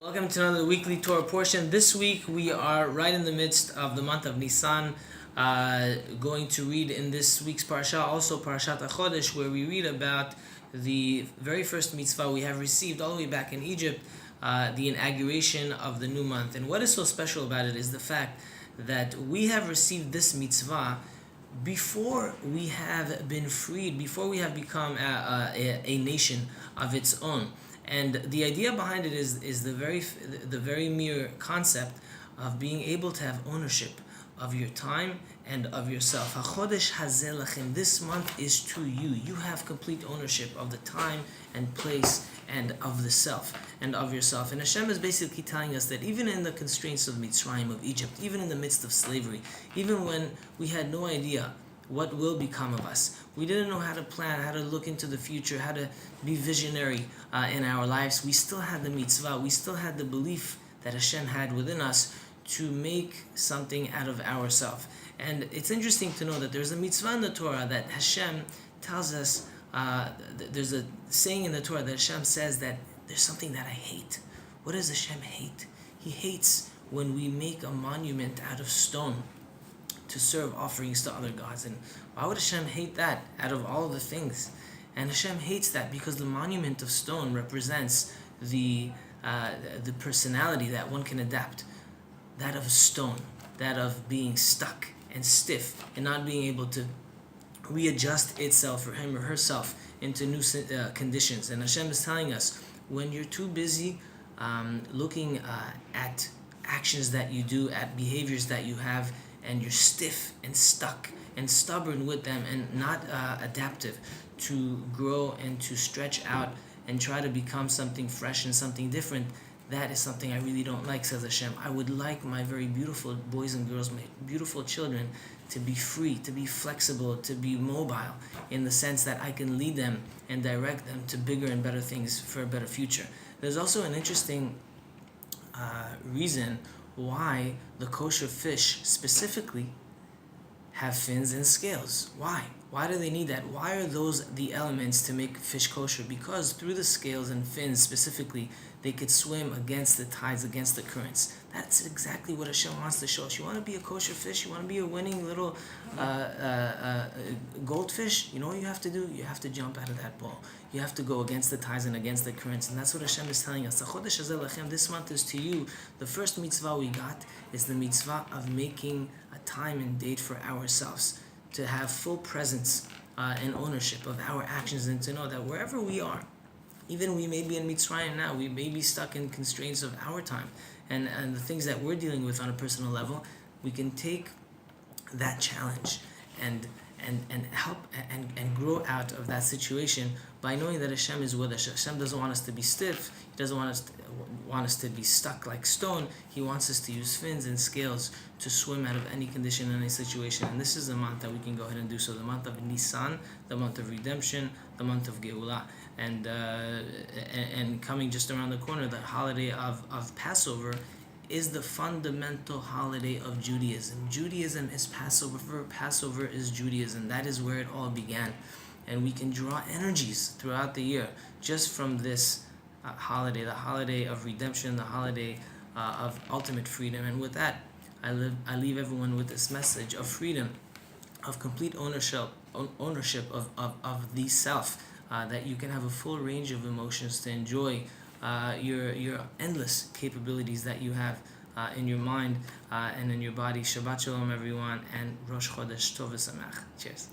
Welcome to another weekly Torah portion. This week we are right in the midst of the month of Nisan, going to read in this week's Parasha, also Parashat Hachodesh, where we read about the very first mitzvah we have received all the way back in Egypt, the inauguration of the new month. And what is so special about it is the fact that we have received this mitzvah before we have been freed, before we have become a nation of its own. And the idea behind it is the very mere concept of being able to have ownership of your time and of yourself. Hachodesh hazeh lachem. This month is to you. You have complete ownership of the time and place and of the self and of yourself. And Hashem is basically telling us that even in the constraints of Mitzrayim, of Egypt, even in the midst of slavery, even when we had no idea what will become of us, we didn't know how to plan, how to look into the future, how to be visionary in our lives, we still had the mitzvah, we still had the belief that Hashem had within us to make something out of ourselves. And it's interesting to know that there's a mitzvah in the Torah that Hashem tells us, there's a saying in the Torah that Hashem says that there's something that I hate. What does Hashem hate? He hates when we make a monument out of stone to serve offerings to other gods. And why would Hashem hate that out of all the things? And Hashem hates that because the monument of stone represents the personality that one can adapt, that of stone, that of being stuck and stiff and not being able to readjust itself or him or herself into new conditions. And Hashem is telling us, when you're too busy looking at actions that you do, at behaviors that you have, and you're stiff and stuck and stubborn with them and not adaptive to grow and to stretch out and try to become something fresh and something different, that is something I really don't like, says Hashem. I would like my very beautiful boys and girls, my beautiful children, to be free, to be flexible, to be mobile, in the sense that I can lead them and direct them to bigger and better things for a better future. There's also an interesting reason why the kosher fish specifically have fins and scales. Why? Why do they need that? Why are those the elements to make fish kosher? Because through the scales and fins specifically, they could swim against the tides, against the currents. That's exactly what Hashem wants to show us. You want to be a kosher fish? You want to be a winning little goldfish? You know what you have to do? You have to jump out of that bowl. You have to go against the tides and against the currents. And that's what Hashem is telling us. Hachodesh hazeh lachem. This month is to you. The first mitzvah we got is the mitzvah of making a time and date for ourselves, to have full presence and ownership of our actions, and to know that wherever we are, even we may be in Mitzrayim now, we may be stuck in constraints of our time and the things that we're dealing with on a personal level, we can take that challenge and help and grow out of that situation by knowing that Hashem is with us. Hashem doesn't want us to be stiff. He doesn't want us to be stuck like stone. He wants us to use fins and scales to swim out of any condition, any situation. And this is the month that we can go ahead and do so. The month of Nisan, the month of redemption, the month of Geulah. And coming just around the corner, the holiday of Passover is the fundamental holiday of Judaism. Judaism is Passover. Passover is Judaism. That is where it all began. And we can draw energies throughout the year just from this holiday, the holiday of redemption, the holiday of ultimate freedom. And with that, I leave everyone with this message of freedom, of complete ownership of the self, that you can have a full range of emotions to enjoy your endless capabilities that you have in your mind and in your body. Shabbat Shalom, everyone, and Rosh Chodesh Tov v'Sameach. Cheers.